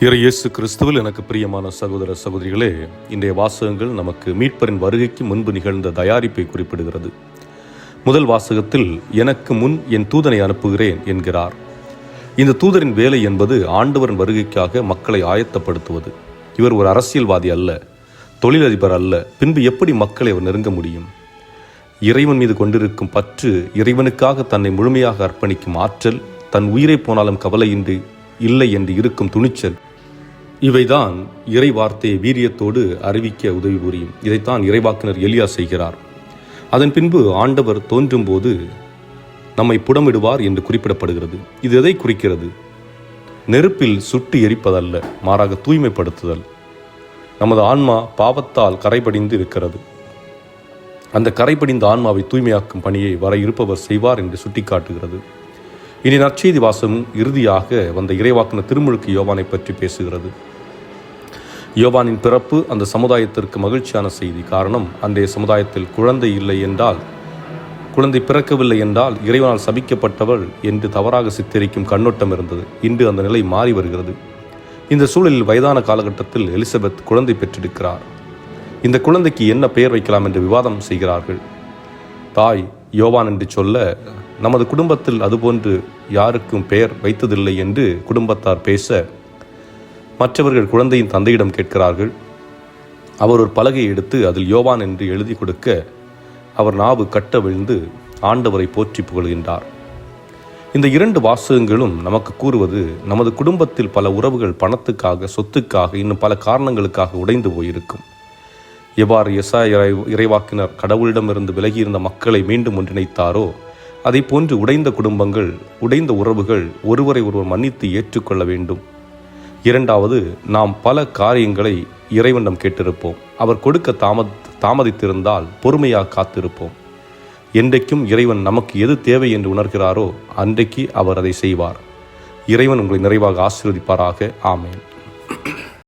இயேசு கிறிஸ்துவில் எனக்கு பிரியமான சகோதர சகோதரிகளே, இன்றைய வாசகங்கள் நமக்கு மீட்பரின் வருகைக்கு முன்பு நிகழ்ந்த தயாரிப்பை குறிப்பிடுகிறது. முதல் வாசகத்தில் எனக்கு முன் என் தூதனை அனுப்புகிறேன் என்கிறார். இந்த தூதரின் வேலை என்பது ஆண்டவரின் வருகைக்காக மக்களை ஆயத்தப்படுத்துவது. இவர் ஒரு அரசியல்வாதி அல்ல, தொழிலதிபர் அல்ல. பின்பு எப்படி மக்களை அவர் நெருங்க முடியும்? இறைவன் மீது கொண்டிருக்கும் பற்று, இறைவனுக்காக தன்னை முழுமையாக அர்ப்பணிக்கும் ஆற்றல், தன் உயிரை போனாலும் கவலையின்றி இல்லை என்று இருக்கும் துணிச்சல், இவைதான் இறை வார்த்தையை வீரியத்தோடு அறிவிக்க உதவி புரியும். இதைத்தான் இறைவாக்கினர் எலியா செய்கிறார். அதன் பின்பு ஆண்டவர் தோன்றும் போது நம்மை புடமிடுவார் என்று குறிப்பிடப்படுகிறது. இது எதை குறிக்கிறது? நெருப்பில் சுட்டு எரிப்பதல்ல, மாறாக தூய்மைப்படுத்துதல். நமது ஆன்மா பாவத்தால் கரைபடிந்து இருக்கிறது. அந்த கரைபடிந்த ஆன்மாவை தூய்மையாக்கும் பணியை வர இருப்பவர் செய்வார் என்று சுட்டிக்காட்டுகிறது. இனி நற்செய்தி வாசகம் இறுதியாக வந்த இறைவாக்கினர் திருமுழுக்கு யோவானை பற்றி பேசுகிறது. யோவானின் பிறப்பு அந்த சமுதாயத்திற்கு மகிழ்ச்சியான செய்தி. காரணம், அன்றைய சமுதாயத்தில் குழந்தை பிறக்கவில்லை என்றால் இறைவனால் சபிக்கப்பட்டவள் என்று தவறாக சித்தரிக்கும் கண்ணோட்டம் இருந்தது. இன்று அந்த நிலை மாறி வருகிறது. இந்த சூழலில் வயதான காலகட்டத்தில் எலிசபெத் குழந்தை பெற்றெடுக்கிறார். இந்த குழந்தைக்கு என்ன பெயர் வைக்கலாம் என்று விவாதம் செய்கிறார்கள். தாய் யோவான் என்று சொல்ல, நமது குடும்பத்தில் அதுபோன்று யாருக்கும் பெயர் வைத்ததில்லை என்று குடும்பத்தார் பேச, மற்றவர்கள் குழந்தையின் தந்தையிடம் கேட்கிறார்கள். அவர் ஒரு பலகையை எடுத்து அதில் யோவான் என்று எழுதி கொடுக்க, அவர் நாவு கட்ட விழுந்து ஆண்டவரை போற்றி புகழ்கின்றார். இந்த இரண்டு வாசகங்களும் நமக்கு கூறுவது, நமது குடும்பத்தில் பல உறவுகள் பணத்துக்காக, சொத்துக்காக, இன்னும் பல காரணங்களுக்காக உடைந்து போயிருக்கும். எவ்வாறு எசாயா இறைவாக்கினர் கடவுளிடமிருந்து விலகியிருந்த மக்களை மீண்டும் ஒன்றிணைத்தாரோ, அதை போன்று உடைந்த குடும்பங்கள், உடைந்த உறவுகள் ஒருவரை ஒருவர் மன்னித்து ஏற்றுக்கொள்ள வேண்டும். இரண்டாவது, நாம் பல காரியங்களை இறைவனிடம் கேட்டிருப்போம். அவர் கொடுக்க தாமதித்திருந்தால் பொறுமையாக காத்திருப்போம். என்றைக்கும் இறைவன் நமக்கு எது தேவை என்று உணர்கிறாரோ அன்றைக்கு அவர் அதை செய்வார். இறைவன் உங்களை நிறைவாக ஆசீர்வதிப்பாராக. ஆமேன்.